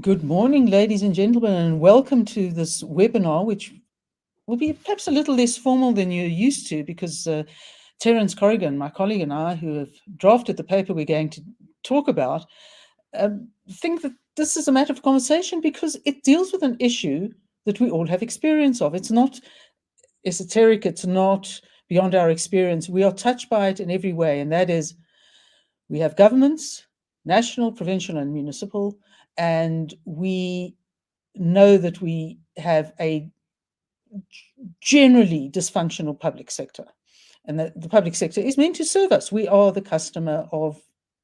Good morning, ladies and gentlemen, and welcome to this webinar, which will be perhaps a little less formal than you're used to, because Terence, Corrigan, my colleague, and I, who have drafted the paper we're going to talk about, think that this is a matter of conversation because it deals with an issue that we all have experience of. It's not esoteric, it's not beyond our experience. We are touched by it in every way, and that is we have governments, national, provincial, and municipal, and we know that we have a generally dysfunctional public sector, and that the public sector is meant to serve us. We are the customers.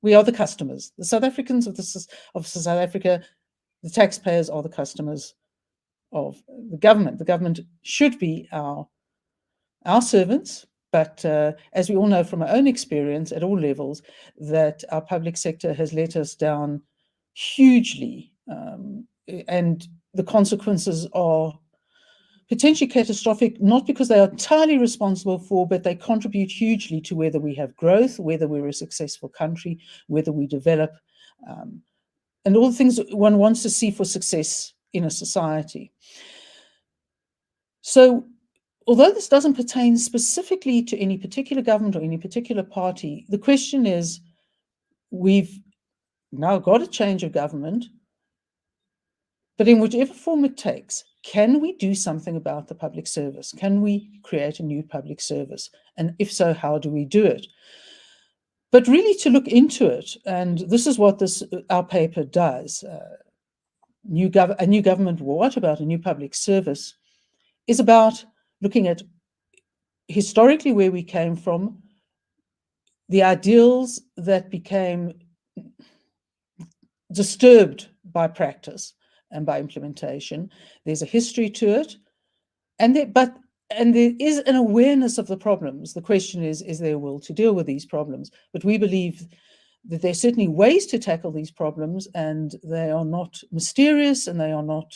The South Africans of South Africa, the taxpayers are the customers of the government. The government should be our servants, but as we all know from our own experience at all levels, that our public sector has let us down hugely, and the consequences are potentially catastrophic, not because they are entirely responsible for, but they contribute hugely to whether we have growth, whether we're a successful country, whether we develop, and all the things that one wants to see for success in a society. So, although this doesn't pertain specifically to any particular government or any particular party, the question is, we've now got a change of government, but in whichever form it takes, can we do something about the public service? Can we create a new public service? And if so, how do we do it? But really to look into it, and this is what our paper does, a new government, what about a new public service, is about looking at historically where we came from, the ideals that became disturbed by practice and by implementation. There's a history to it, and there is an awareness of the problems. The question is there a will to deal with these problems? But we believe that there are certainly ways to tackle these problems, and they are not mysterious, and they are not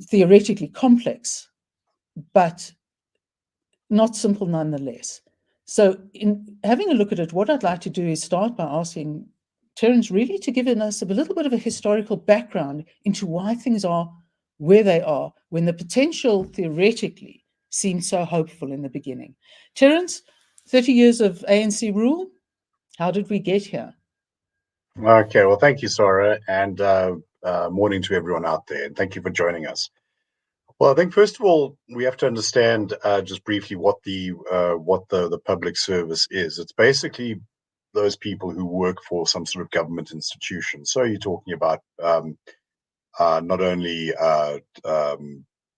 theoretically complex, but not simple nonetheless. So in having a look at it, what I'd like to do is start by asking Terence really to give us a little bit of a historical background into why things are where they are, when the potential theoretically seemed so hopeful in the beginning. Terence, 30 years of ANC rule, how did we get here? Okay, well, thank you, Sara, and morning to everyone out there, and thank you for joining us. Well, I think first of all we have to understand just briefly what the public service is. It's basically those people who work for some sort of government institution. So you're talking about not only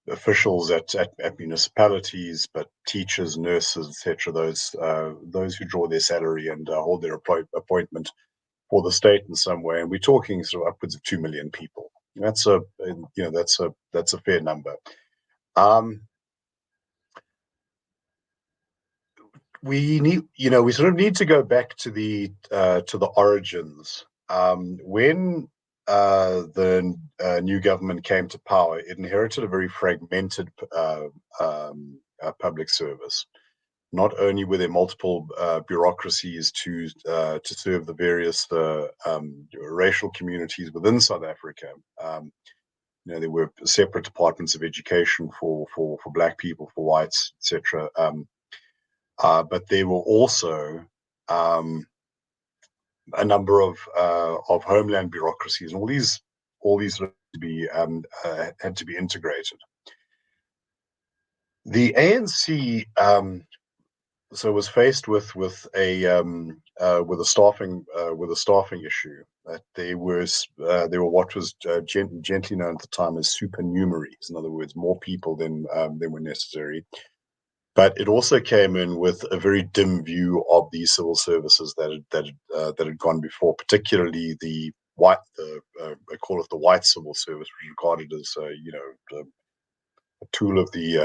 officials at municipalities, but teachers, nurses, etc. Those who draw their salary and hold their appointment for the state in some way, and we're talking sort of upwards of 2 million people. That's a fair number. We sort of need to go back to the origins. When the new government came to power, it inherited a very fragmented public service. Not only were there multiple bureaucracies to serve the various racial communities within South Africa. There were separate departments of education for black people, for whites, etc. But there were also a number of homeland bureaucracies, and all these had to be integrated. The ANC so was faced with a staffing issue. That there were what was gently known at the time as supernumeraries. In other words, more people than were necessary. But it also came in with a very dim view of the civil services that had gone before, particularly the white, I call it the white civil service, which is regarded as a tool of the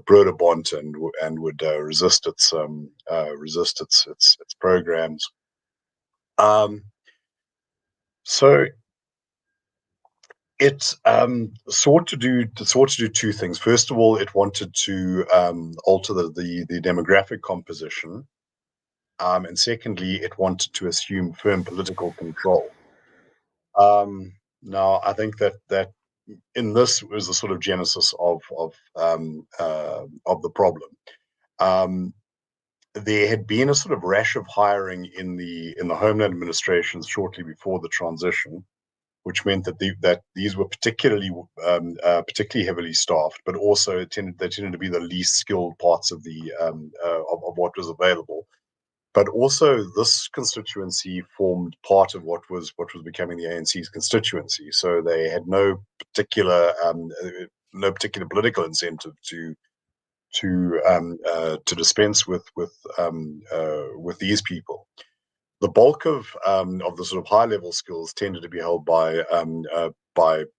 Broederbond and would resist its programs. So it sought to do two things. First of all, it wanted to alter the demographic composition, and secondly, it wanted to assume firm political control. Now, I think that in this was the sort of genesis of the problem. There had been a sort of rash of hiring in the Homeland Administration shortly before the transition, which meant that these were particularly heavily staffed, but also they tended to be the least skilled parts of the of what was available. But also, this constituency formed part of what was becoming the ANC's constituency. So they had no particular political incentive to dispense with these people. The bulk of the sort of high level skills tended to be held by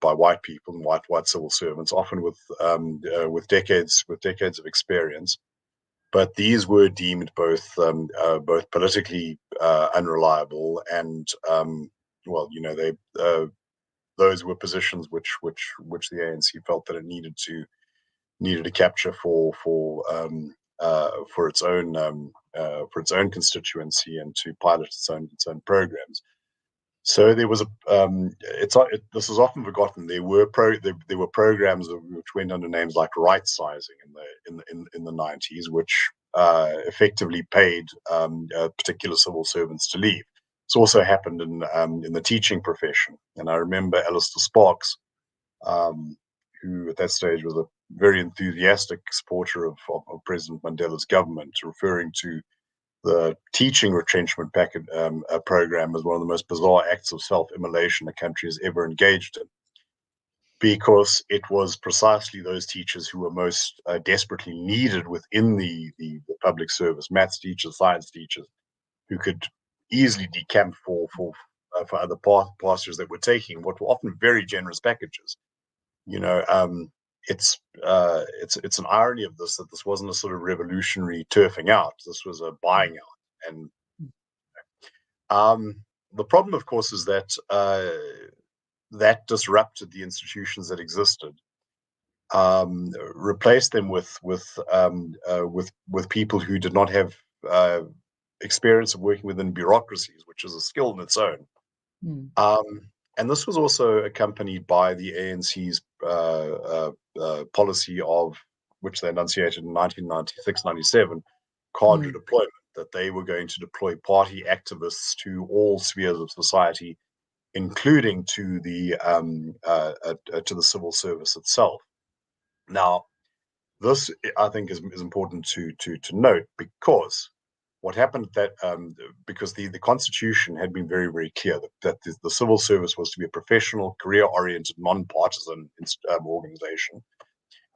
white people and white civil servants, often with decades of experience. But these were deemed both politically unreliable and they those were positions which the ANC felt that it needed to capture for its own constituency and to pilot its own programs. So there was this is often forgotten. There were programs which went under names like right sizing in the 90s, which effectively paid particular civil servants to leave. It's also happened in the teaching profession, and I remember Alistair Sparks, who at that stage was a very enthusiastic supporter of President Mandela's government, referring to the teaching retrenchment packet program as one of the most bizarre acts of self-immolation the country has ever engaged in, because it was precisely those teachers who were most desperately needed within the public service, maths teachers, science teachers, who could easily decamp for other pastors that were taking what were often very generous packages. It's an irony of this, that this wasn't a sort of revolutionary turfing out. This was a buying out. And the problem, of course, is that that disrupted the institutions that existed, replaced them with people who did not have experience of working within bureaucracies, which is a skill in its own. And this was also accompanied by the ANC's policy, of which they enunciated in 1996-97, cadre deployment, that they were going to deploy party activists to all spheres of society, including to the civil service itself. Now, this, I think, is important to note, because what happened because the Constitution had been very, very clear that the civil service was to be a professional, career-oriented, non-partisan organization.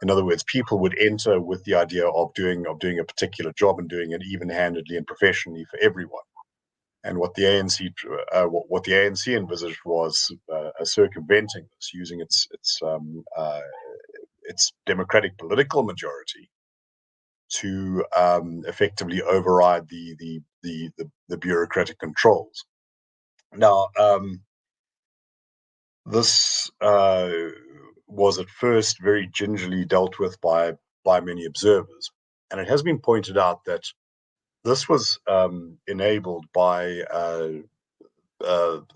In other words, people would enter with the idea of doing a particular job and doing it even-handedly and professionally for everyone. And what the ANC envisaged was circumventing this, using its democratic political majority to effectively override the bureaucratic controls. Now, this was at first very gingerly dealt with by many observers, and it has been pointed out that this was enabled by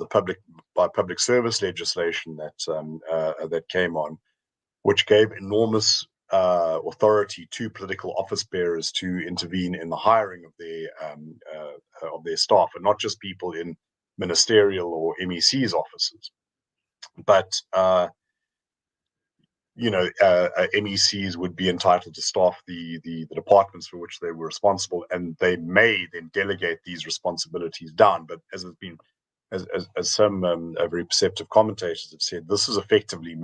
public service legislation that came on, which gave enormous authority to political office bearers to intervene in the hiring of their staff, and not just people in ministerial or MEC's offices, but MECs would be entitled to staff the departments for which they were responsible, and they may then delegate these responsibilities down. But as has been, as some very perceptive commentators have said, this has effectively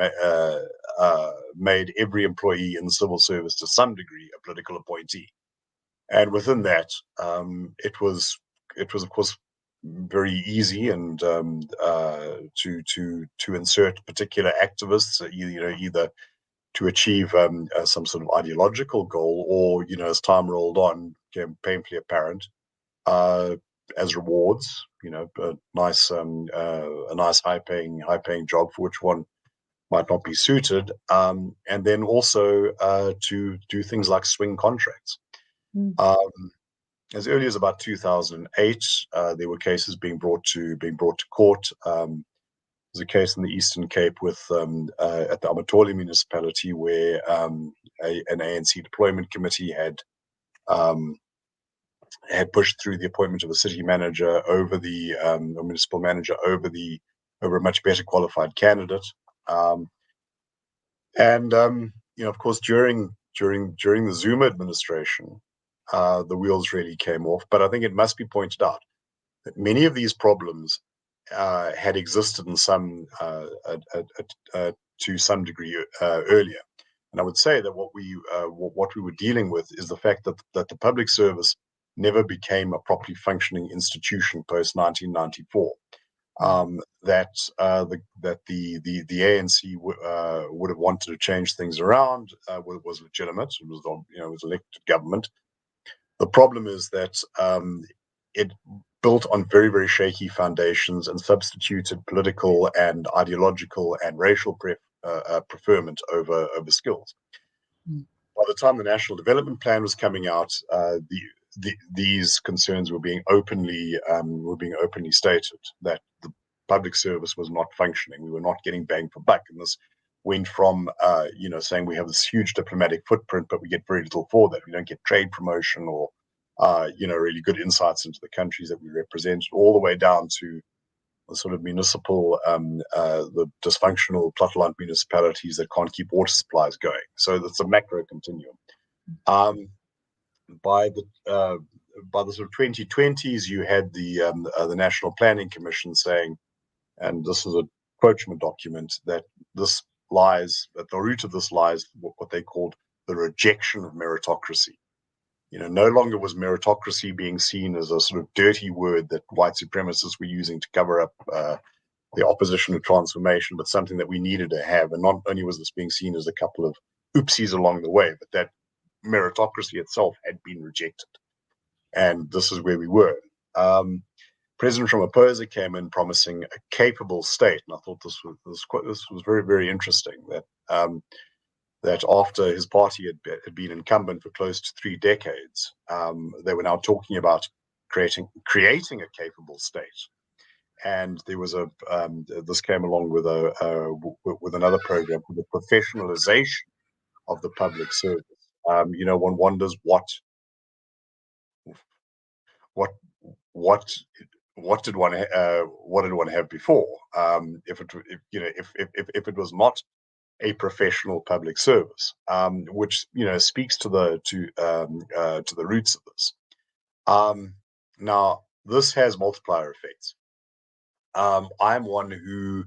made every employee in the civil service to some degree a political appointee. And within that, it was of course very easy and to insert particular activists, either to achieve some sort of ideological goal, or as time rolled on, became painfully apparent, as rewards, a nice high-paying job for which one might not be suited, and then also to do things like swing contracts. As early as about 2008, there were cases being brought to court There's a case in the Eastern Cape with at the Amatoli municipality where an ANC deployment committee had pushed through the appointment of a city manager over the a municipal manager over a much better qualified candidate. Of course, during the Zuma administration, the wheels really came off. But I think it must be pointed out that many of these problems had existed in some to some degree earlier. And I would say that what we were dealing with is the fact that the public service never became a properly functioning institution post 1994. That the ANC would have wanted to change things around. Was legitimate. It was elected government. The problem is that it built on very, very shaky foundations and substituted political and ideological and racial preferment over skills. By the time the National Development Plan was coming out, these concerns were being openly stated, that the public service was not functioning. We were not getting bang for buck, and this went from saying we have this huge diplomatic footprint, but we get very little for that. We don't get trade promotion or really good insights into the countries that we represent, all the way down to the sort of municipal, the dysfunctional plot-land municipalities that can't keep water supplies going. So that's a macro continuum. By the sort of 2020s, you had the National Planning Commission saying, and this is a quote from a document, that at the root of this lies what they called the rejection of meritocracy. No longer was meritocracy being seen as a sort of dirty word that white supremacists were using to cover up the opposition to transformation, but something that we needed to have. And not only was this being seen as a couple of oopsies along the way, but that meritocracy itself had been rejected. And this is where we were. President Ramaphosa came in promising a capable state, and I thought this was very, very interesting, that after his party had been incumbent for close to 3 decades, they were now talking about creating a capable state. And there was this came along with another program for the professionalization of the public service. One wonders what did one have before? If it was not a professional public service, which speaks to the roots of this. Now, this has multiplier effects. I'm one who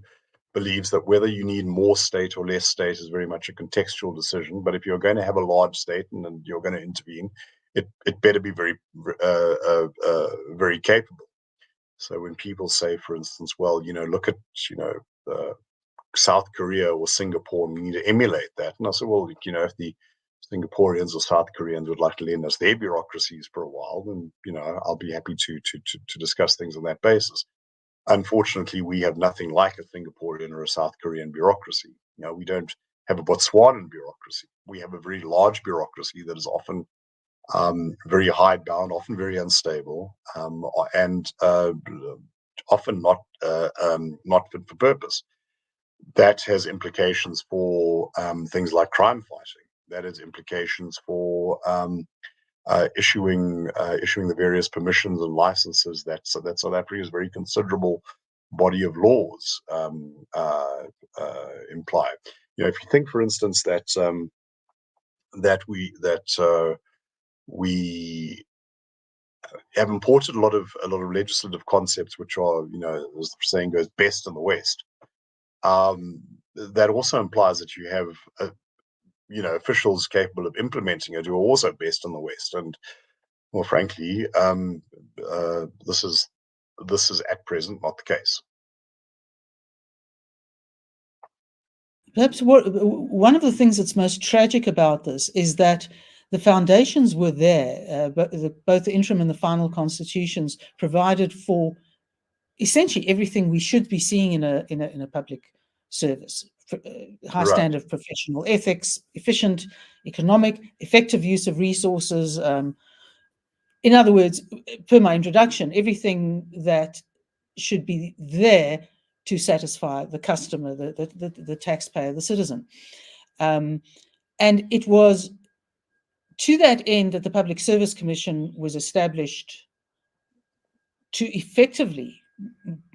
believes that whether you need more state or less state is very much a contextual decision. But if you're going to have a large state and you're going to intervene, it better be very very capable. So when people say, for instance, well, look at South Korea or Singapore, and we need to emulate that. And I said, well, if the Singaporeans or South Koreans would like to lend us their bureaucracies for a while, then I'll be happy to discuss things on that basis. Unfortunately, we have nothing like a Singaporean or a South Korean bureaucracy. We don't have a Botswanan bureaucracy. We have a very large bureaucracy that is often very hidebound, often very unstable, and often not fit for purpose. That has implications for things like crime fighting. That has implications for issuing the various permissions and licenses that South Africa's very considerable body of laws imply. If you think, for instance, that we have imported a lot of legislative concepts which are, as the saying goes, best in the West. That also implies that you have officials capable of implementing it who are also best in the West. And more frankly, this is at present not the case. Perhaps one of the things that's most tragic about this is that the foundations were there, both the interim and the final constitutions provided for essentially everything we should be seeing in a public service. High standard of professional ethics, efficient, economic, effective use of resources. In other words, per my introduction, everything that should be there to satisfy the customer, the taxpayer, the citizen. And it was to that end that the Public Service Commission was established to effectively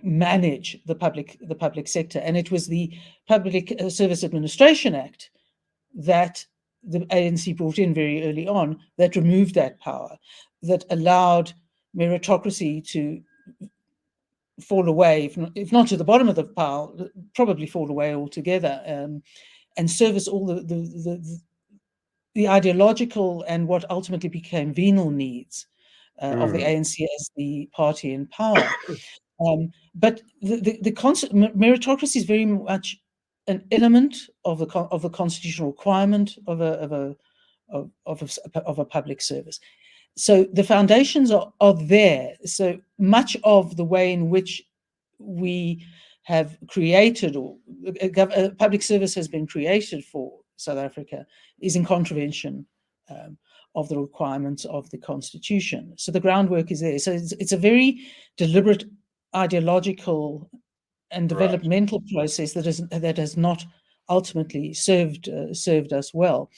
manage the public sector. And it was the Public Service Administration Act that the ANC brought in very early on that removed that power, that allowed meritocracy to fall away, if not to the bottom of the pile, probably fall away altogether, and service all the ideological and what ultimately became venal needs of the ANC as the party in power. But the concept meritocracy is very much an element of the constitutional requirement of a public service. So the foundations are there. So much of the way in which we have created, or a public service has been created for South Africa, is in contravention of the requirements of the Constitution. So the groundwork is there. So it's a very deliberate ideological and developmental process that has not ultimately served us well.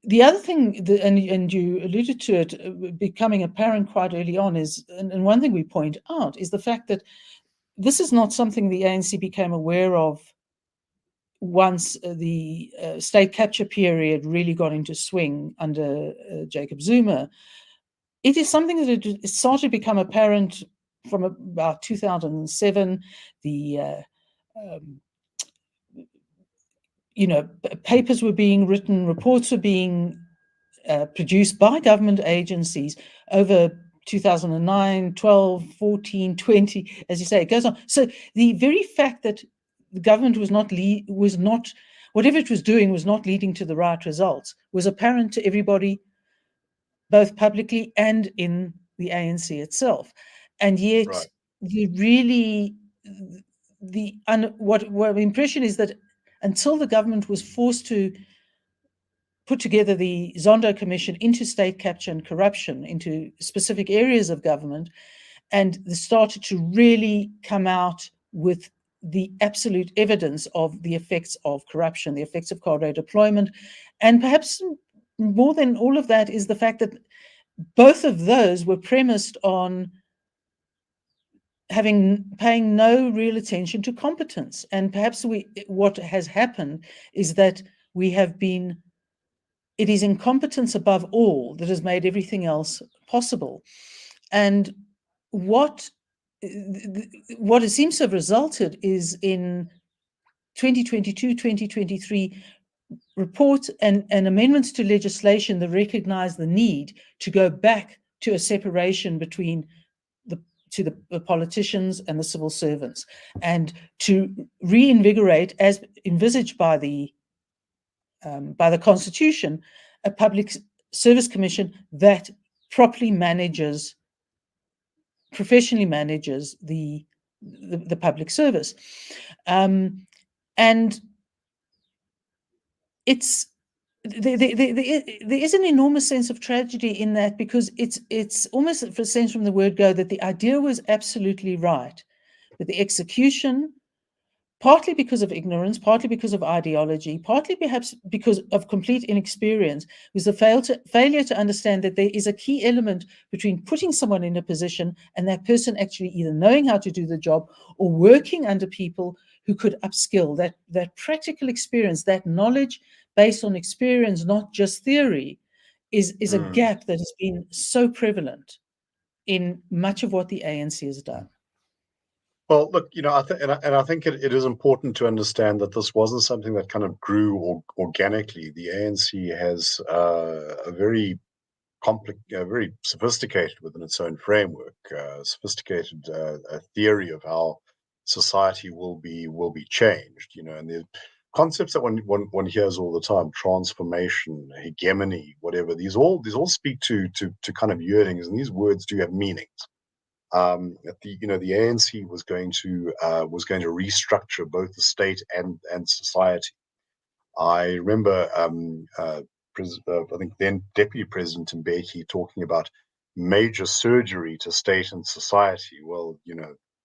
The other thing, and you alluded to it becoming apparent quite early on, is, and one thing we point out, is the fact that this is not something the ANC became aware of once the state capture period really got into swing under Jacob Zuma. It is something that it started to become apparent from about 2007. Papers were being written, reports were being produced by government agencies over 2009, 12, 14, 20, as you say, it goes on. So the very fact that the government was not whatever it was doing was not leading to the right results was apparent to everybody, both publicly and in the ANC itself. And yet what impression is that until the government was forced to put together the Zondo Commission into state capture and corruption, into specific areas of government, and they started to really come out with the absolute evidence of the effects of corruption, the effects of cadre deployment, and perhaps more than all of that is the fact that both of those were premised on paying no real attention to competence. And perhaps what has happened is that it is incompetence above all that has made everything else possible. And what it seems to have resulted is in 2022, 2023 reports and amendments to legislation that recognize the need to go back to a separation between the politicians and the civil servants, and to reinvigorate, as envisaged by the Constitution, a public service commission that professionally manages the public service. And there is an enormous sense of tragedy in that, because it's almost, for a sense from the word go, that the idea was absolutely right, but the execution, partly because of ignorance, partly because of ideology, partly perhaps because of complete inexperience, was the failure to understand that there is a key element between putting someone in a position and that person actually either knowing how to do the job or working under people who could upskill. That practical experience, that knowledge based on experience, not just theory, is a gap that has been so prevalent in much of what the ANC has done. Well, look, I think it is important to understand that this wasn't something that kind of grew organically. The ANC has a very very sophisticated within its own framework, sophisticated theory of how society will be changed. And the concepts that one hears all the time: transformation, hegemony, whatever. These all speak to kind of yearnings, and these words do have meanings. The ANC was going to restructure both the state and society. I remember I think then Deputy President Mbeki talking about major surgery to state and society. Well,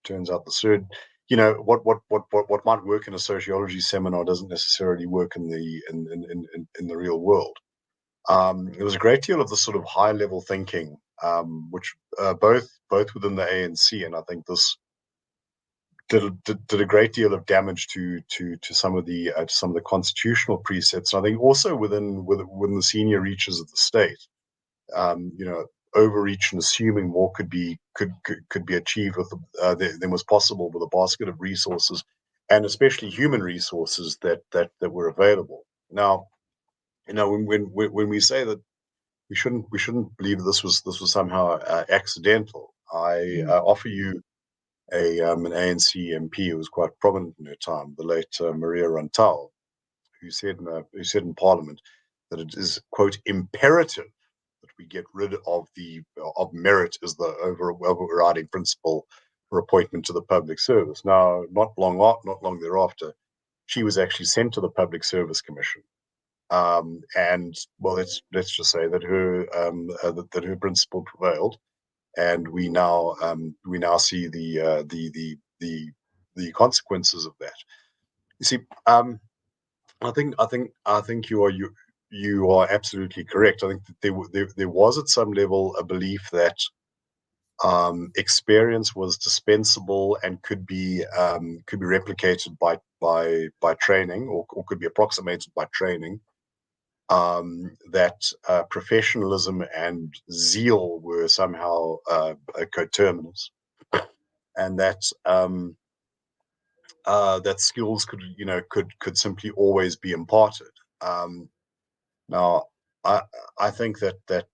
turns out the third. You know, what might work in a sociology seminar doesn't necessarily work in the real world. There was a great deal of the sort of high level thinking, which both within the ANC, and I think this did a great deal of damage to some of the constitutional precepts. And I think also within the senior reaches of the state, you know, overreach and assuming more could be achieved with than was possible with a basket of resources, and especially human resources that were available. Now, you know, when we say that we shouldn't believe that this was somehow accidental. I offer you an ANC MP who was quite prominent in her time, the late Maria Rantal, who said in Parliament that it is, quote, imperative that we get rid of merit as the overriding principle for appointment to the public service. Now, not long thereafter, she was actually sent to the Public Service Commission. And well, let's just say that her principle prevailed, and we now see the consequences of that. You see, I think you are absolutely correct. I think that there was at some level a belief that experience was dispensable and could be replicated by training, or could be approximated by training. That professionalism and zeal were somehow coterminous, and that that skills could simply always be imparted. Now, I think that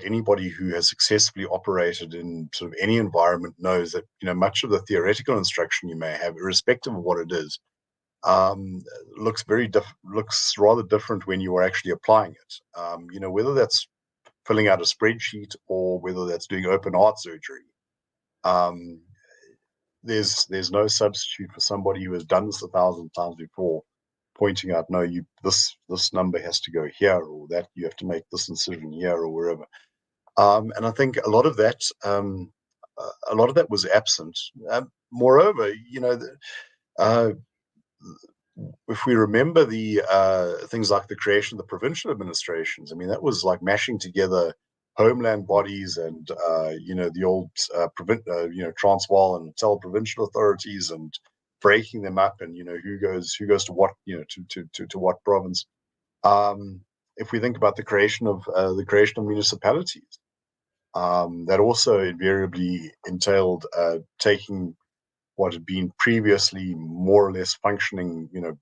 anybody who has successfully operated in sort of any environment knows that, you know, much of the theoretical instruction you may have, irrespective of what it is, looks rather different when you are actually applying it. You know, whether that's filling out a spreadsheet or whether that's doing open heart surgery. There's no substitute for somebody who has done this 1,000 times before, pointing out, no, this number has to go here, or that you have to make this incision here, or wherever. And I think a lot of that was absent. Moreover, you know, if we remember the things like the creation of the provincial administrations, I mean, that was like mashing together homeland bodies and you know, the old you know, Transvaal and Natal provincial authorities, and breaking them up, and, you know, who goes to what, you know, to what province. If we think about the creation of municipalities, that also invariably entailed taking what had been previously more or less functioning, you know,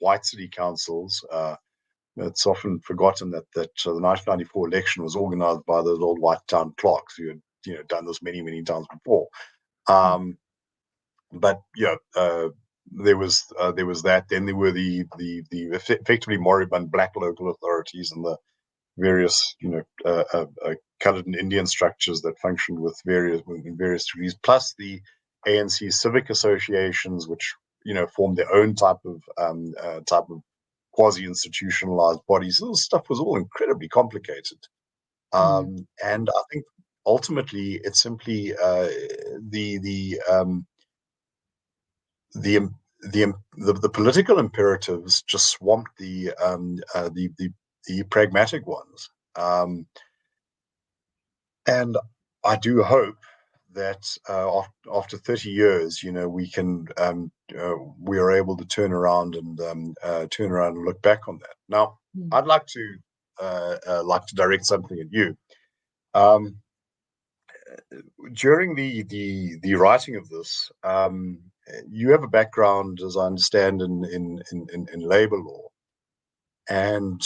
white city councils. It's often forgotten that the 1994 election was organised by those old white town clerks who had, you know, done this many times before. But yeah, there was that. Then there were the effectively moribund black local authorities and the various, you know, coloured and Indian structures that functioned in various degrees, plus the ANC civic associations, which, you know, formed their own type of quasi-institutionalized bodies. So this stuff was all incredibly complicated, and I think ultimately it's simply the political imperatives just swamped the pragmatic ones. And I do hope that after 30 years, you know, we are able to turn around and look back on that. Now, I'd like to direct something at you. During the writing of this, you have a background, as I understand, in labor law, and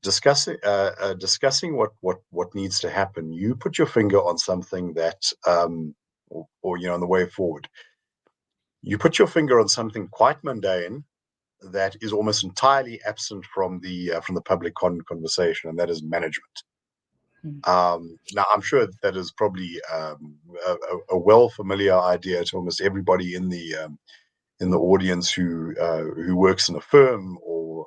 discussing what needs to happen. You put your finger on something that, or you know, on the way forward, you put your finger on something quite mundane that is almost entirely absent from the public conversation, and that is management. Now, I'm sure that is probably a well familiar idea to almost everybody in the audience who works in a firm, or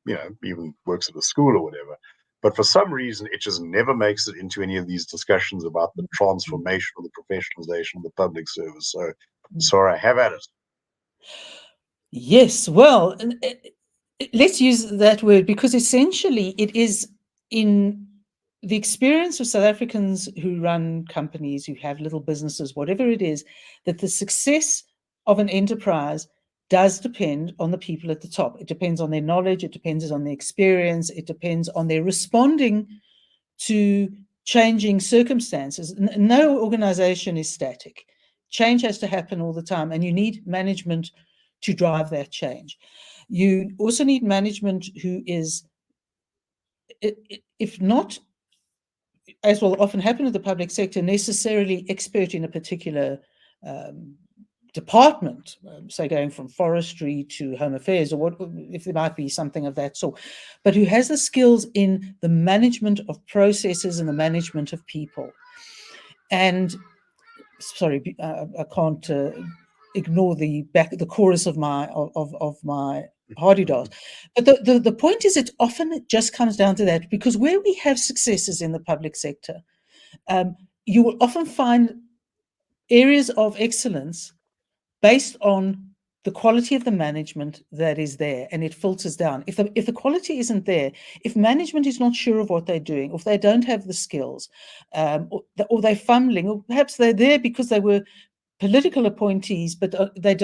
you know, even works at a school or whatever. But for some reason, it just never makes it into any of these discussions about the transformation or the professionalization of the public service. So, Sara, have at it. Yes, well, let's use that word, because essentially it is in the experience of South Africans who run companies, who have little businesses, whatever it is, that the success of an enterprise does depend on the people at the top. It depends on their knowledge, it depends on their experience, it depends on their responding to changing circumstances. No organization is static. Change has to happen all the time, and you need management to drive that change. You also need management who is, if not, as will often happen in the public sector, necessarily expert in a particular department, say going from forestry to home affairs, or what if there might be something of that sort, but who has the skills in the management of processes and the management of people. And sorry, I can't ignore the chorus of my hardy-dos. But the point is, it often just comes down to that, because where we have successes in the public sector, you will often find areas of excellence based on the quality of the management that is there, and it filters down. If the quality isn't there, if management is not sure of what they're doing, or if they don't have the skills, or they're fumbling, or perhaps they're there because they were political appointees, but they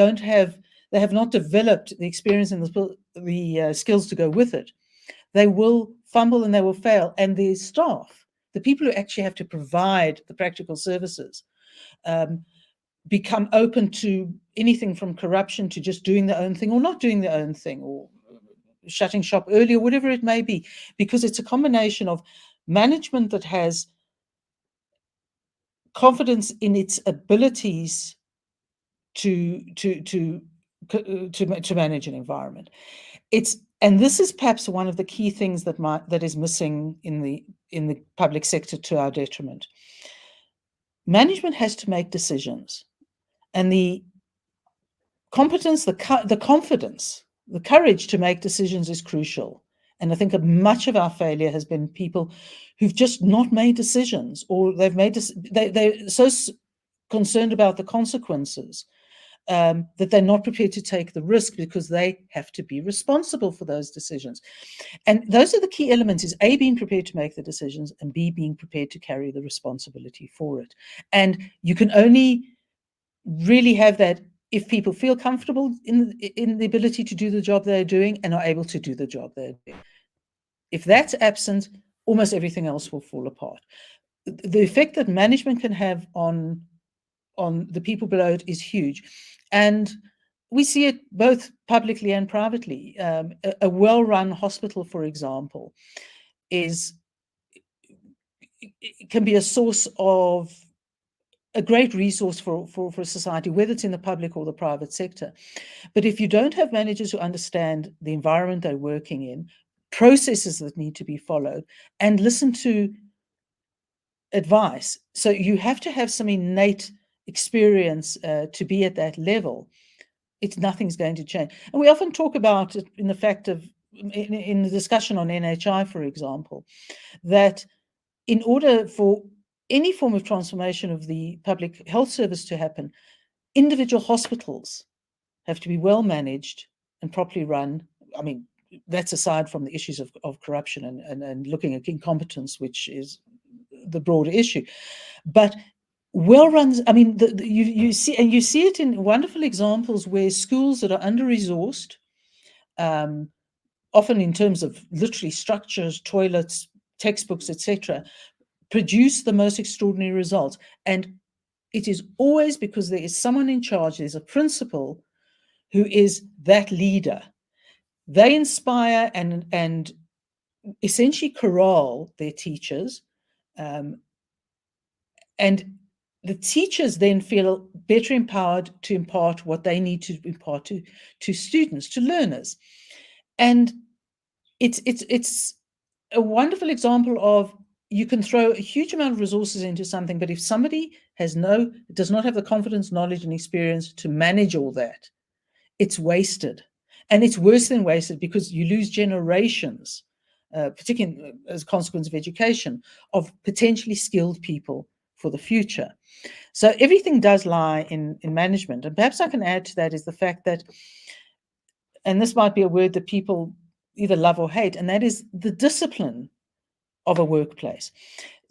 have not developed the experience and the skills to go with it, they will fumble and they will fail. And the staff, the people who actually have to provide the practical services, become open to anything from corruption to just doing their own thing, or not doing their own thing, or shutting shop early, or whatever it may be, because it's a combination of management that has confidence in its abilities to manage an environment. And this is perhaps one of the key things that is missing in the public sector, to our detriment. Management has to make decisions, and the competence, the confidence, the courage to make decisions is crucial. And I think that much of our failure has been people who've just not made decisions, or they're so concerned about the consequences that they're not prepared to take the risk, because they have to be responsible for those decisions. And those are the key elements: is A, being prepared to make the decisions, and B, being prepared to carry the responsibility for it. And you can only really have that if people feel comfortable in the ability to do the job they're doing and are able to do the job they're doing. If that's absent, almost everything else will fall apart. The effect that management can have on the people below it is huge. And we see it both publicly and privately. A well-run hospital, for example, can be a source of a great resource for society, whether it's in the public or the private sector. But if you don't have managers who understand the environment they're working in, processes that need to be followed, and listen to advice, so you have to have some innate experience to be at that level, nothing's going to change. And we often talk about it in the fact of, in the discussion on NHI, for example, that in order for any form of transformation of the public health service to happen, individual hospitals have to be well managed and properly run. I mean, that's aside from the issues of corruption and looking at incompetence, which is the broader issue. But well run, I mean, you see it in wonderful examples where schools that are under-resourced, often in terms of literally structures, toilets, textbooks, etc., produce the most extraordinary results. And it is always because there is someone in charge, there's a principal who is that leader. They inspire and essentially corral their teachers, and the teachers then feel better empowered to impart what they need to impart to students, to learners. And it's a wonderful example of, you can throw a huge amount of resources into something, but if somebody does not have the confidence, knowledge, and experience to manage all that, it's wasted. And it's worse than wasted, because you lose generations particularly as a consequence of education, of potentially skilled people for the future. So everything does lie in management. And perhaps I can add to that is the fact that, and this might be a word that people either love or hate, and that is the discipline of a workplace.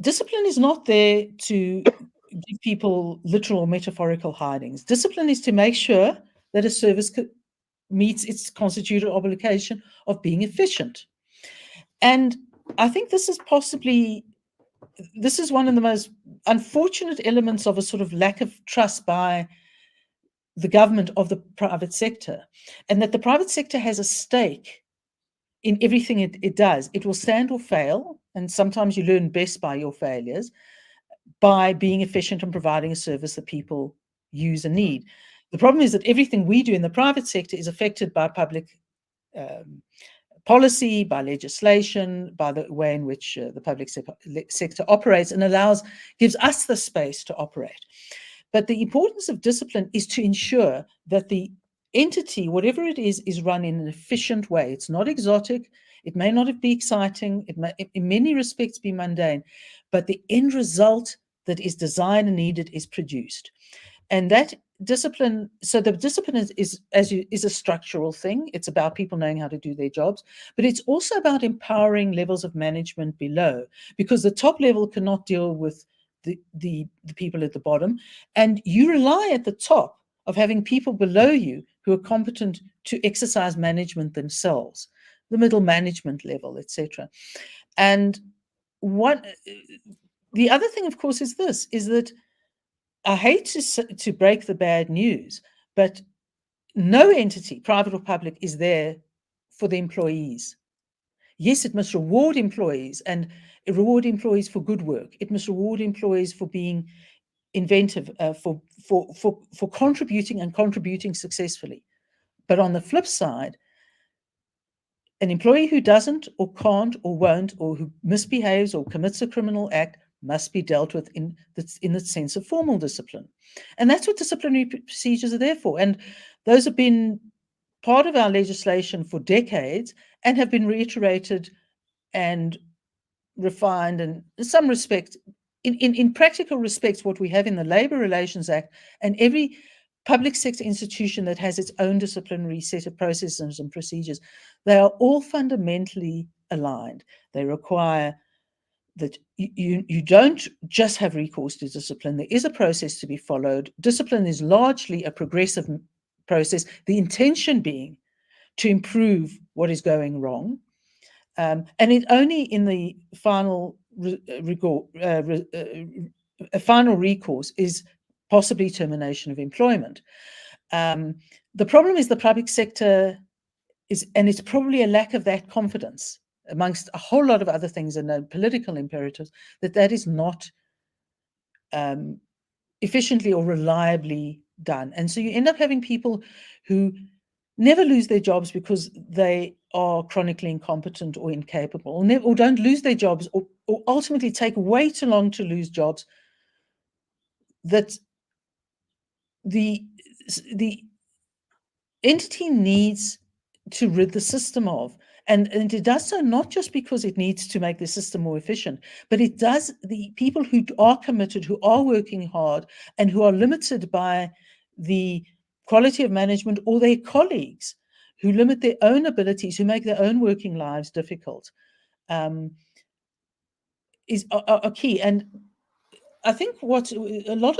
Discipline is not there to give people literal or metaphorical hidings. Discipline is to make sure that a service meets its constitutional obligation of being efficient. And I think this is one of the most unfortunate elements of a sort of lack of trust by the government of the private sector, and that the private sector has a stake in everything it does. It will stand or fail, and sometimes you learn best by your failures, by being efficient and providing a service that people use and need. The problem is that everything we do in the private sector is affected by public policy, by legislation, by the way in which the public sector operates and gives us the space to operate. But the importance of discipline is to ensure that the entity, whatever it is run in an efficient way. It's not exotic. It may not be exciting. It may, in many respects, be mundane, but the end result that is designed and needed is produced. And that discipline, so the discipline is a structural thing. It's about people knowing how to do their jobs, but it's also about empowering levels of management below, because the top level cannot deal with the people at the bottom, and you rely at the top of having people below you who are competent to exercise management themselves, the middle management level, etc. And the other thing, of course, is that I hate to break the bad news, but no entity, private or public, is there for the employees. Yes, it must reward employees and reward employees for good work. It must reward employees for being inventive, for contributing successfully. But on the flip side, an employee who doesn't or can't or won't, or who misbehaves or commits a criminal act, must be dealt with in the sense of formal discipline. And that's what disciplinary procedures are there for. And those have been part of our legislation for decades and have been reiterated and refined, and in some respects, in practical respects, what we have in the Labour Relations Act and every public sector institution that has its own disciplinary set of processes and procedures, they are all fundamentally aligned. They require that you don't just have recourse to discipline. There is a process to be followed. Discipline is largely a progressive process, the intention being to improve what is going wrong. And it only in the final final recourse is possibly termination of employment. The problem is the public sector and it's probably a lack of that confidence, amongst a whole lot of other things and political imperatives, that is not efficiently or reliably done. And so you end up having people who never lose their jobs because they are chronically incompetent or incapable, or don't lose their jobs, or ultimately take way too long to lose jobs, that the entity needs to rid the system of. And it does so not just because it needs to make the system more efficient, but it does, the people who are committed, who are working hard, and who are limited by the quality of management or their colleagues, who limit their own abilities, who make their own working lives difficult, are key. And I think what a lot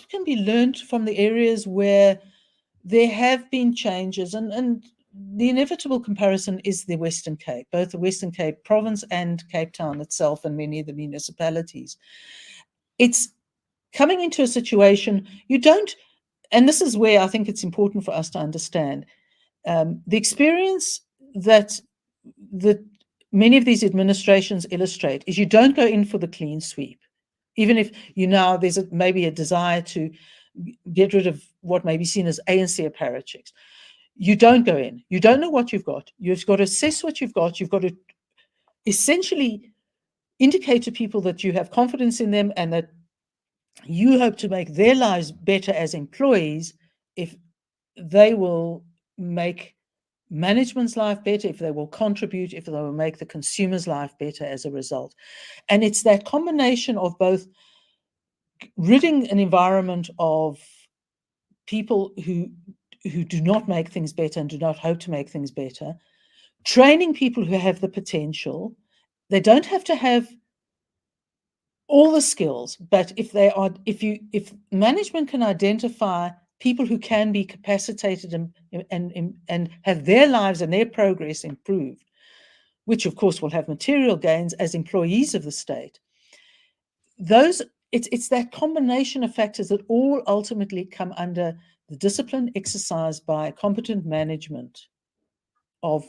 can be learned from the areas where there have been changes, and the inevitable comparison is the Western Cape, both the Western Cape province and Cape Town itself and many of the municipalities. It's coming into a situation you don't, and this is where I think it's important for us to understand, the experience that many of these administrations illustrate is you don't go in for the clean sweep. Even if there's maybe a desire to get rid of what may be seen as ANC apparatchiks. You don't go in. You don't know what you've got. You've got to assess what you've got. You've got to essentially indicate to people that you have confidence in them and that you hope to make their lives better as employees if they will make management's life better, if they will contribute, if they will make the consumer's life better as a result. And it's that combination of both ridding an environment of people who do not make things better and do not hope to make things better, training people who have the potential. They don't have to have all the skills, but if management can identify people who can be capacitated and have their lives and their progress improved, which of course will have material gains as employees of the state, it's that combination of factors that all ultimately come under the discipline exercised by competent management of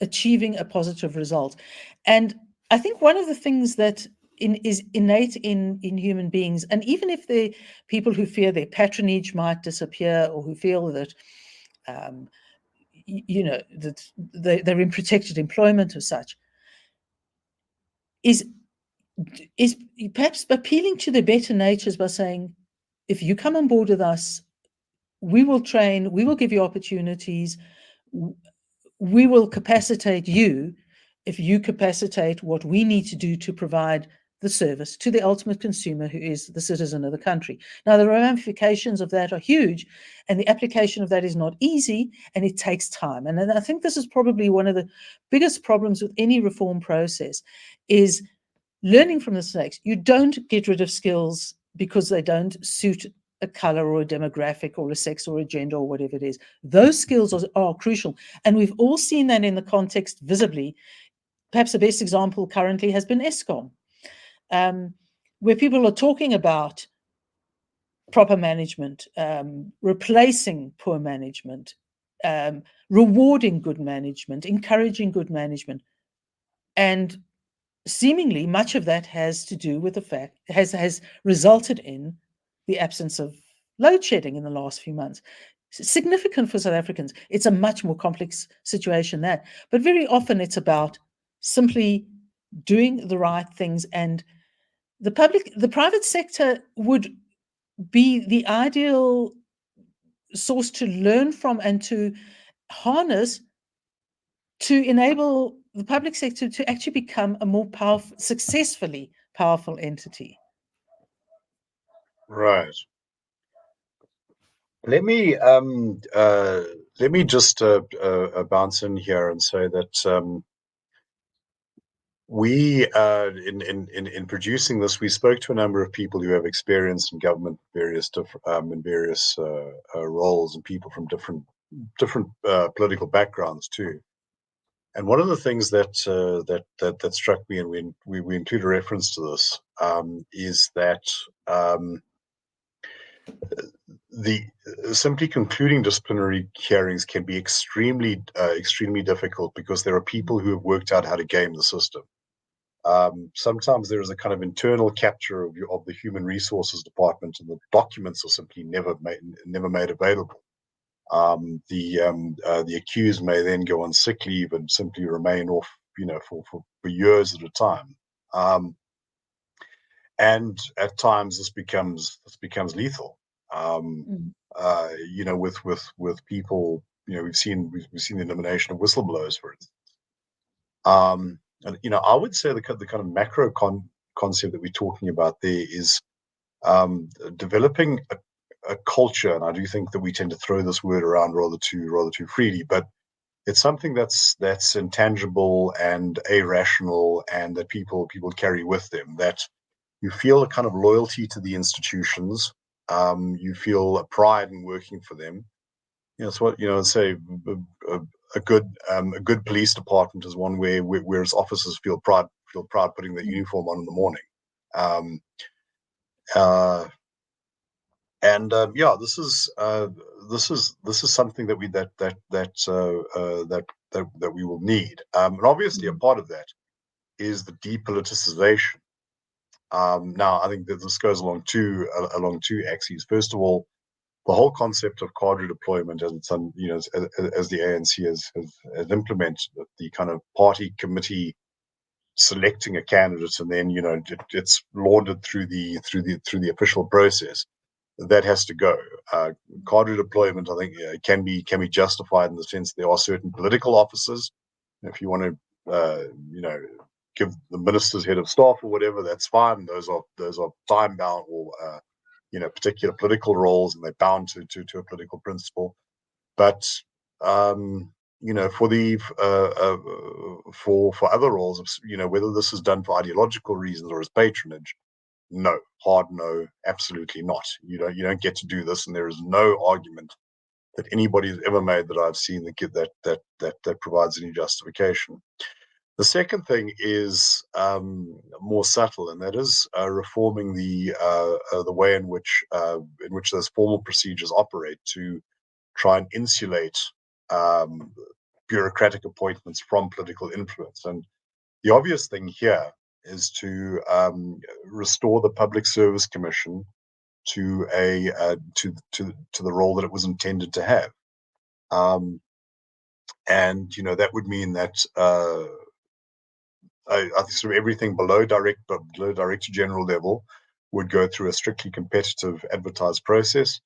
achieving a positive result. And I think one of the things that is innate in human beings, and even if the people who fear their patronage might disappear, or who feel that that they're in protected employment or such, is perhaps appealing to their better natures by saying, if you come on board with us, we will train, we will give you opportunities, we will capacitate you if you capacitate what we need to do to provide the service to the ultimate consumer, who is the citizen of the country. Now, the ramifications of that are huge, and the application of that is not easy, and it takes time. And I think this is probably one of the biggest problems with any reform process, is learning from the mistakes. You don't get rid of skills because they don't suit a color or a demographic or a sex or a gender or whatever it is. Those skills are crucial. And we've all seen that in the context visibly. Perhaps the best example currently has been ESCOM, where people are talking about proper management, replacing poor management, rewarding good management, encouraging good management. And seemingly much of that has to do with the fact, has resulted in the absence of load shedding in the last few months. Significant for South Africans. It's a much more complex situation than that, but very often it's about simply doing the right things. And the private sector would be the ideal source to learn from and to harness, to enable the public sector to actually become a more powerful, successfully powerful entity. Right. Let me just bounce in here and say that we in producing this, we spoke to a number of people who have experience in government, in various roles, and people from different political backgrounds too. And one of the things that struck me, and we include a reference to this, is that the simply concluding disciplinary hearings can be extremely difficult, because there are people who have worked out how to game the system. Sometimes there is a kind of internal capture of the human resources department, and the documents are simply never made available. The accused may then go on sick leave and simply remain off, for years at a time. And at times this becomes lethal. With people, we've seen the elimination of whistleblowers, for instance. And I would say the kind of macro concept that we're talking about there is developing a culture, and I do think that we tend to throw this word around rather too freely, but it's something that's intangible and irrational, and that people carry with them, that you feel a kind of loyalty to the institutions. You feel a pride in working for them. It's what say a good police department is one where its officers feel proud putting their uniform on in the morning. This is something that we will need. And obviously, a part of that is the depoliticization. Now, I think that this goes along two axes. First of all, the whole concept of cadre deployment, as it's as the ANC has implemented, the kind of party committee selecting a candidate, and then it's laundered through the official process. that has to go. Cadre deployment, I think, can be justified in the sense there are certain political offices. If you want to, give the minister's head of staff or whatever, that's fine. Those are time bound or particular political roles, and they're bound to a political principle. But for the for other roles, whether this is done for ideological reasons or as patronage, no, hard no, absolutely not. You don't get to do this, and there is no argument that anybody has ever made that I've seen that provides any justification. The second thing is more subtle, and that is reforming the way in which those formal procedures operate to try and insulate bureaucratic appointments from political influence. And the obvious thing here is to restore the Public Service Commission to the role that it was intended to have, and that would mean that I think sort of everything below director general level would go through a strictly competitive advertised process.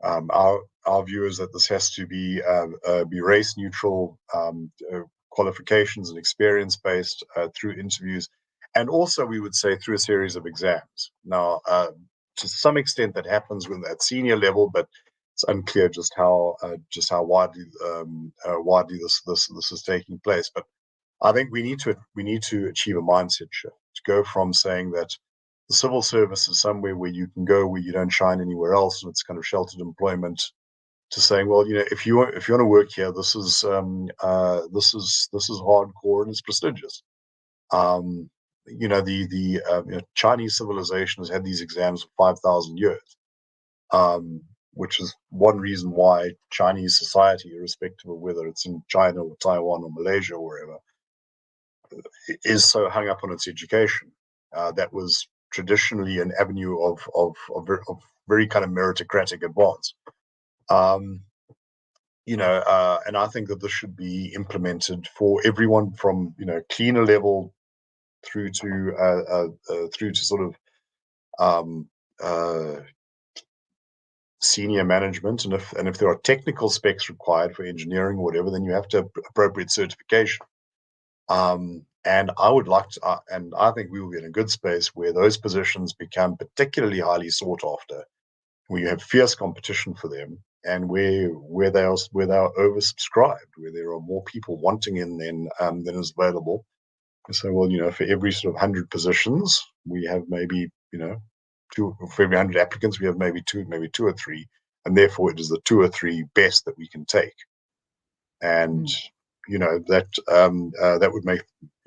Our view is that this has to be race neutral, qualifications and experience based through interviews, and also we would say through a series of exams. Now, to some extent, that happens at senior level, but it's unclear just how widely this is taking place. But I think we need to achieve a mindset shift to go from saying that the civil service is somewhere where you can go where you don't shine anywhere else, and it's kind of sheltered employment, to saying, well, if you want to work here, this is hardcore and it's prestigious. The Chinese civilization has had these exams for 5,000 years, which is one reason why Chinese society, irrespective of whether it's in China or Taiwan or Malaysia or wherever, is so hung up on its education. That was traditionally an avenue of very kind of meritocratic advance. And I think that this should be implemented for everyone from cleaner level through to sort of senior management, and if there are technical specs required for engineering or whatever, then you have to have appropriate certification. And I would like to, and I think we will be in a good space where those positions become particularly highly sought after, where you have fierce competition for them, and where they are oversubscribed, where there are more people wanting in than is available. So, well, for every sort of 100 positions, we have maybe for every 100 applicants, we have maybe two or three, and therefore it is the 2 or 3 best that we can take. And that would make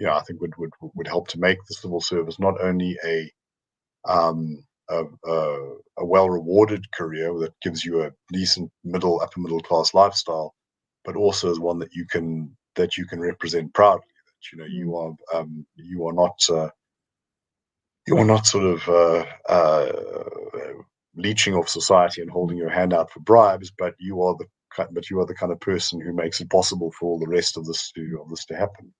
I think would help to make the civil service not only a well rewarded career that gives you a decent upper middle class lifestyle, but also as one that you can represent proudly. That you are not sort of leeching off society and holding your hand out for bribes, but you are the kind of person who makes it possible for all the rest of this to happen.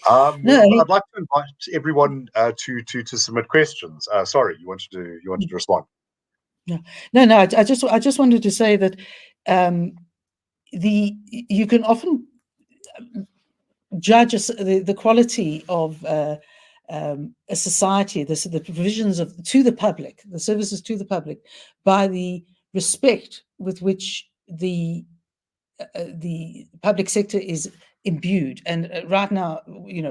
I'd like to invite everyone to submit questions. Sorry, you wanted to respond. No. I just wanted to say that you can often judge the quality of a society, the provisions to the public, the services to the public, by the respect with which the public sector is imbued. And right now, we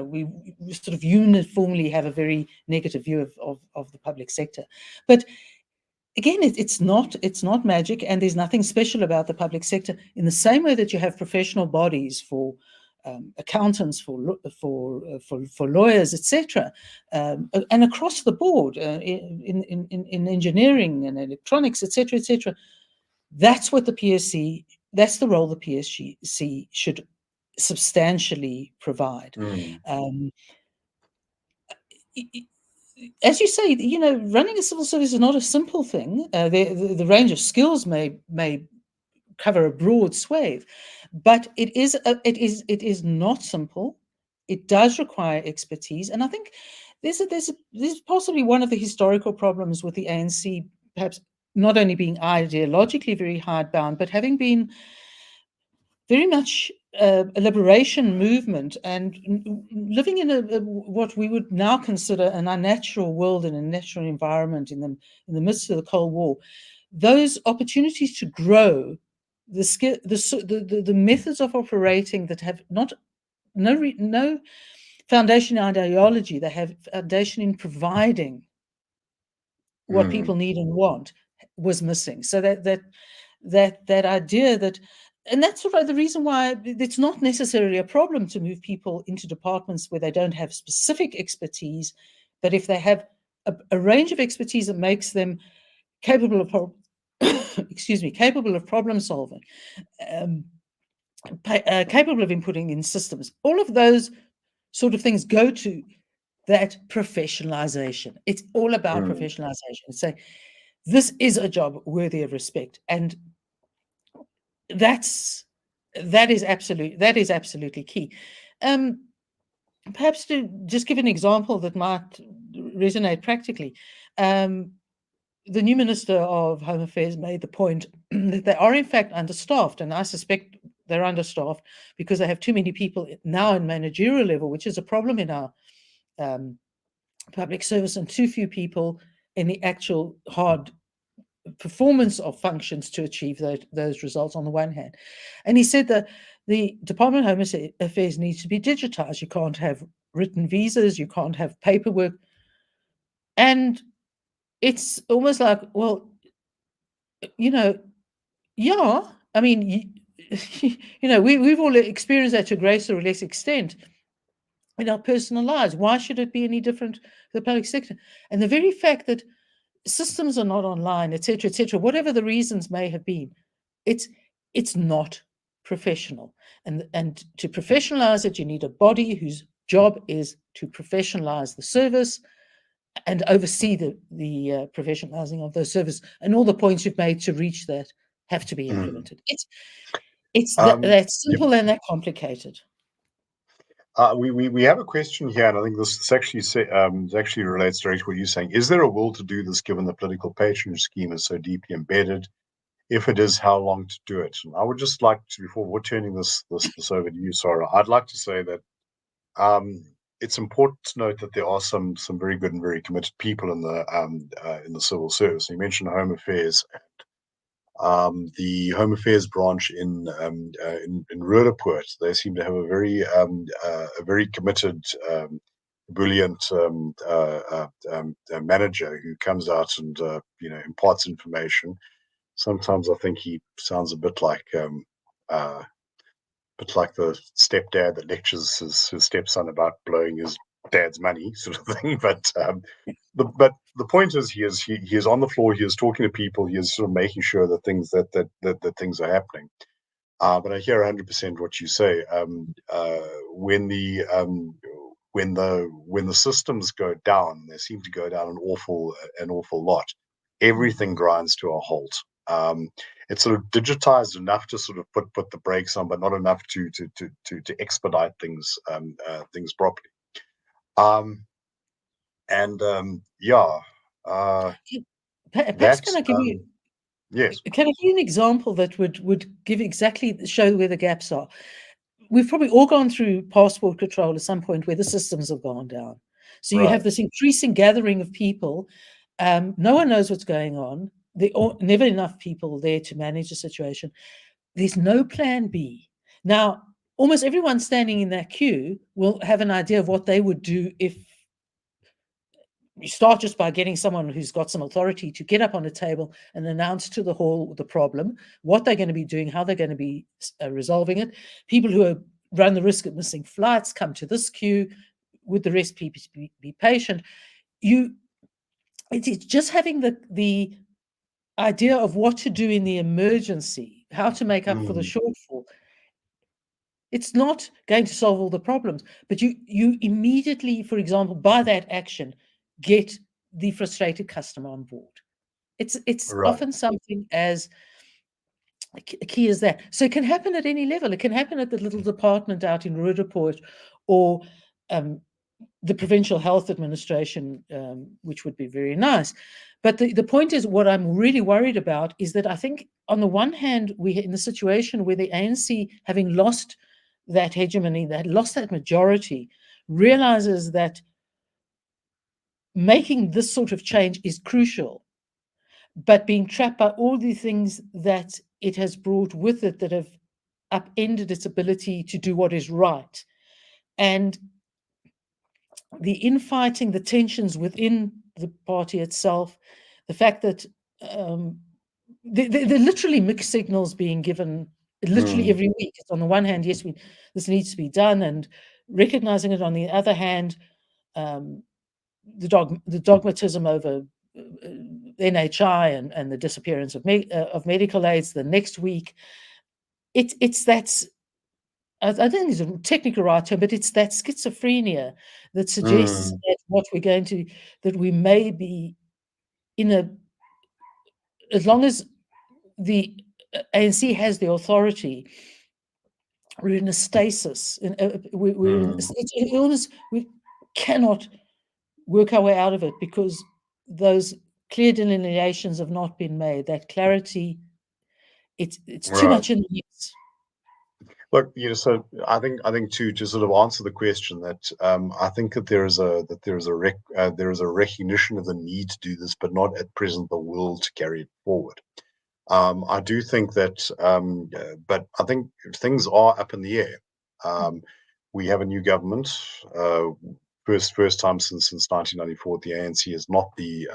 sort of uniformly have a very negative view of the public sector. But again, it's not magic, and there's nothing special about the public sector. In the same way that you have professional bodies for accountants, for lawyers, etc., and across the board in engineering and electronics, etc., that's what the PSC. That's the role the PSC should substantially provide. As you say, running a civil service is not a simple thing. The range of skills may cover a broad swathe, but it is not simple. It does require expertise, and I think there's possibly one of the historical problems with the ANC, perhaps not only being ideologically very hidebound, but having been very much a liberation movement and living in what we would now consider an unnatural world and a natural environment in the midst of the Cold War. Those opportunities to grow the methods of operating that have no foundation in ideology, they have foundation in providing what people need and want, was missing. So that idea that, and that's sort of the reason why it's not necessarily a problem to move people into departments where they don't have specific expertise, but if they have a range of expertise that makes them capable of capable of problem solving, capable of inputting in systems, all of those sort of things go to that professionalization. It's all about professionalization. So this is a job worthy of respect, and that is absolutely key. Perhaps to just give an example that might resonate practically, the new Minister of Home Affairs made the point that they are in fact understaffed, and I suspect they're understaffed because they have too many people now in managerial level, which is a problem in our public service, and too few people in the actual hard performance of functions to achieve those results on the one hand. And he said that the Department of Home Affairs needs to be digitized. You can't have written visas, you can't have paperwork. And it's almost like, well, yeah, I mean, we've all experienced that to a greater or less extent in our personal lives. Why should it be any different for the public sector? And the very fact that systems are not online, etc., whatever the reasons may have been, it's not professional. And to professionalize it, you need a body whose job is to professionalize the service and oversee the professionalizing of those services. And all the points you've made to reach that have to be implemented. It's that simple and that complicated. We have a question here, and I think this actually relates directly to what you're saying. Is there a will to do this given the political patronage scheme is so deeply embedded? If it is, how long to do it? And I would just like to, before we're turning this over to you, Sara, I'd like to say that it's important to note that there are some very good and very committed people in the civil service. You mentioned Home Affairs. The Home Affairs branch in Roodepoort, they seem to have a very committed, brilliant manager who comes out and imparts information. Sometimes I think he sounds a bit like the stepdad that lectures his stepson about blowing his dad's money, sort of thing. But the point is, he is on the floor. He is talking to people. He is sort of making sure that things that things are happening. But I hear 100% what you say. When the systems go down, they seem to go down an awful lot. Everything grinds to a halt. It's sort of digitized enough to sort of put the brakes on, but not enough to expedite things properly. Perhaps can I give you? Yes. Can I give you an example that would show where the gaps are? We've probably all gone through passport control at some point where the systems have gone down. So you have this increasing gathering of people. No one knows what's going on. There are never enough people there to manage the situation. There's no plan B. Now, almost everyone standing in that queue will have an idea of what they would do if you start just by getting someone who's got some authority to get up on a table and announce to the hall the problem, what they're going to be doing, how they're going to be resolving it. People who run the risk of missing flights come to this queue. Would the rest be patient? It's just having the idea of what to do in the emergency, how to make up for the shortfall. It's not going to solve all the problems, but you immediately, for example, by that action, get the frustrated customer on board. It's often something as key as that. So it can happen at any level. It can happen at the little department out in Roodepoort, or the Provincial Health Administration, which would be very nice. But the point is, what I'm really worried about is that I think on the one hand, we're in the situation where the ANC, having lost that hegemony, that lost that majority, realizes that making this sort of change is crucial, but being trapped by all the things that it has brought with it that have upended its ability to do what is right. And the infighting, the tensions within the party itself, the fact that there are literally mixed signals being given literally every week. It's on the one hand, yes, this needs to be done, and recognizing it. On the other hand, the dogmatism over NHI and the disappearance of medical aids the next week. That's, I don't think it's a technical right term, but it's that schizophrenia that suggests that what we're going to, that we may be as long as the ANC has the authority, we're in a stasis. We're in illness. We cannot work our way out of it because those clear delineations have not been made. That clarity, it's too much in the mix. Look, so I think to sort of answer the question, that I think that there is a recognition of the need to do this, but not at present the will to carry it forward. I do think that, but I think things are up in the air. We have a new government. First time since 1994, the ANC is not the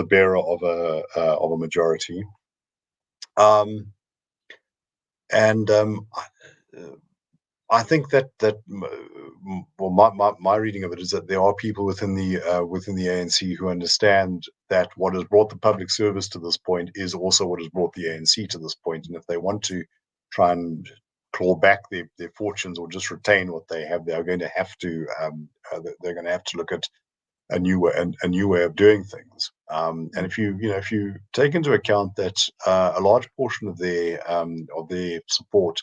bearer of a majority. I think that my reading of it is that there are people within the ANC who understand that what has brought the public service to this point is also what has brought the ANC to this point, and if they want to try and claw back their fortunes or just retain what they have, they are going to have to look at a new way of doing things. And if you take into account that a large portion of their support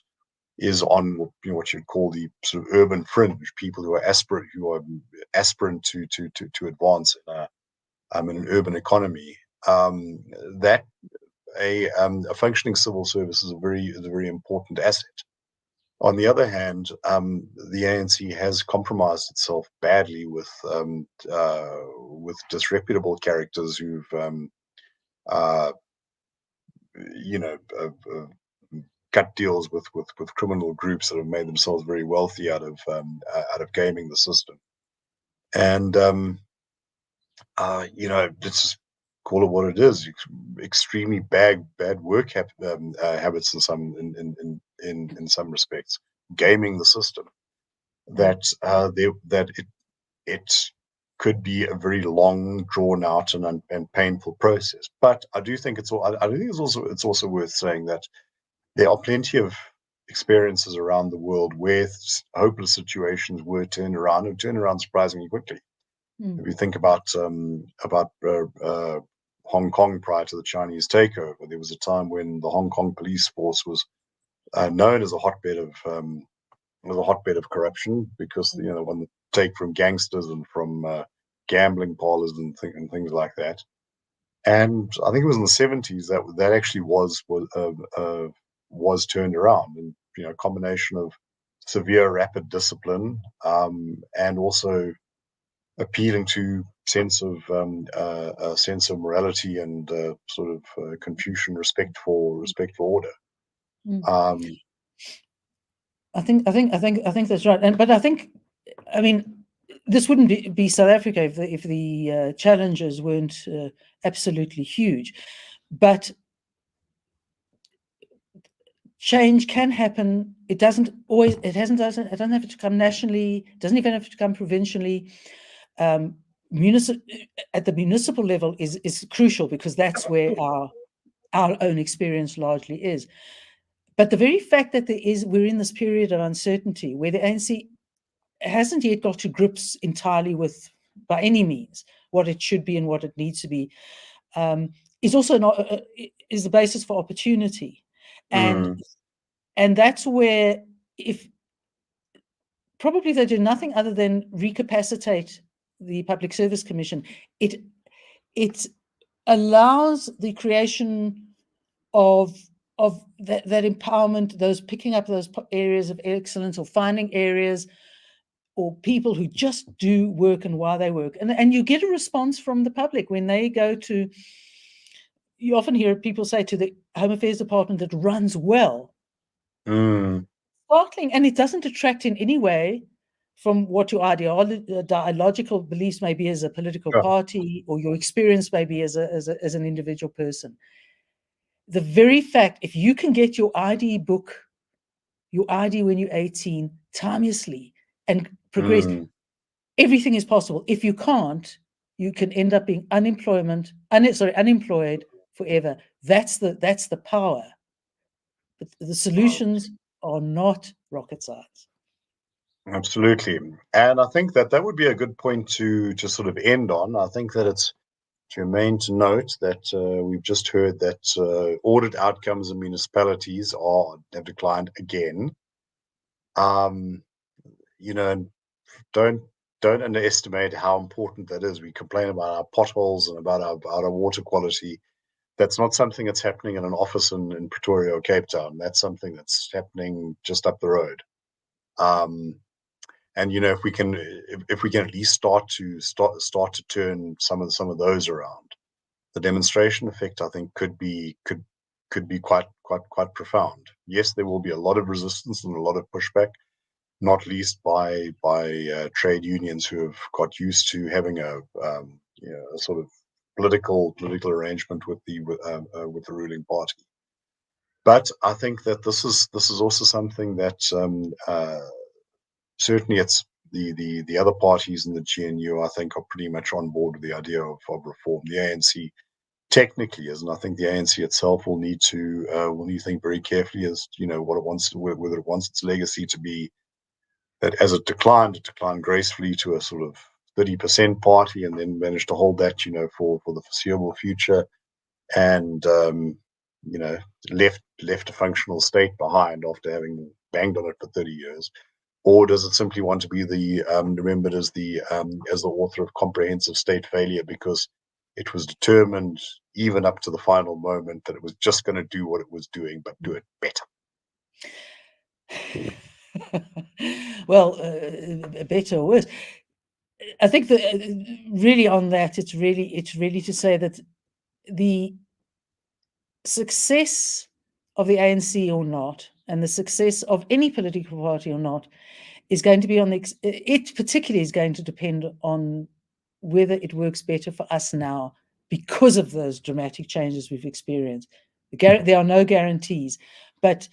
is on what you'd call the sort of urban fringe, people who are aspirant to advance in an urban economy, that a functioning civil service is a very important asset. On the other hand, the ANC has compromised itself badly with disreputable characters who've cut deals with criminal groups that have made themselves very wealthy out of gaming the system. And let's just call it what it is: extremely bad work habits in some respects, gaming the system. That it could be a very long, drawn out and painful process. But I do think it's also worth saying that there are plenty of experiences around the world where hopeless situations were turned around surprisingly quickly. If you think about Hong Kong prior to the Chinese takeover, there was a time when the Hong Kong police force was known as a hotbed of corruption, because when they take from gangsters and from gambling parlors and things like that. And I think it was in the 70s that actually was turned around, and a combination of severe, rapid discipline and also appealing to sense of morality and sort of Confucian respect for order. I think that's right, but I mean, this wouldn't be South Africa if the challenges weren't absolutely huge, but change can happen. It doesn't have to come nationally. It doesn't even have to come provincially. At the municipal level is crucial, because that's where our own experience largely is. But the very fact that we're in this period of uncertainty where the ANC hasn't yet got to grips entirely with, by any means, what it should be and what it needs to be, is also is the basis for opportunity, and that's where, if probably they do nothing other than recapacitate the Public Service Commission. It allows the creation of that empowerment, those picking up those areas of excellence, or finding areas or people who just do work and why they work. And you get a response from the public when they go to, you often hear people say to the Home Affairs Department that runs well. Sparkling, and it doesn't detract in any way from what your ideological beliefs may be as a political party, or your experience may be as an individual person. The very fact, if you can get your ID book, your ID when you're 18, timelessly, and progress, everything is possible. If you can't, you can end up being unemployed forever. That's the power. But the solutions are not rocket science. Absolutely. And I think that would be a good point to sort of end on. I think that it's germane to note that we've just heard that audit outcomes in municipalities have declined again. You know, don't underestimate how important that is. We complain about our potholes and about our water quality. That's not something that's happening in an office in Pretoria or Cape Town. That's something that's happening just up the road. And if we can at least start to turn some of those around, the demonstration effect, I think, could be quite profound. Yes, there will be a lot of resistance and a lot of pushback, not least by trade unions who have got used to having a sort of political arrangement with the ruling party. But I think that this is also something that certainly it's the other parties in the GNU, I think, are pretty much on board with the idea of reform. The ANC technically is, and I think the ANC itself will need to think very carefully as what it wants to, whether it wants its legacy to be that as it declined gracefully to a sort of 30% party, and then managed to hold that for the foreseeable future, and left a functional state behind after having banged on it for 30 years. Or does it simply want to be remembered as the author of comprehensive state failure, because it was determined even up to the final moment that it was just going to do what it was doing, but do it better? Well, better or worse. I think that really on that, it's really to say that the success of the ANC or not, and the success of any political party or not, is going to be it particularly is going to depend on whether it works better for us now because of those dramatic changes we've experienced. There are no guarantees, but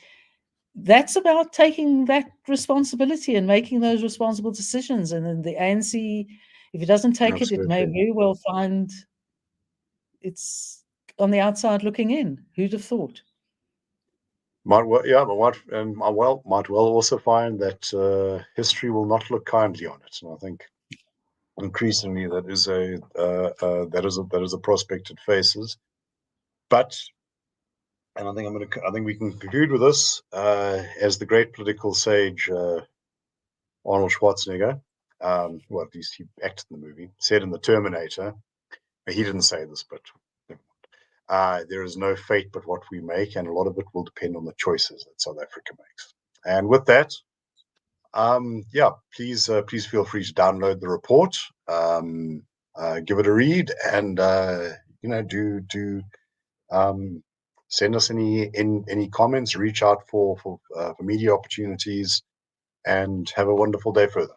that's about taking that responsibility and making those responsible decisions. And then the ANC, if it doesn't take it may very well find it's on the outside looking in. Who'd have thought? Might well also find that history will not look kindly on it. And I think increasingly that is a prospect it faces. But, and I think we can conclude with this, as the great political sage Arnold Schwarzenegger, well, at least he acted in the movie, said in The Terminator. He didn't say this, but there is no fate but what we make, and a lot of it will depend on the choices that South Africa makes. And with that, please feel free to download the report, give it a read, and do send us any comments, reach out for media opportunities, and have a wonderful day further.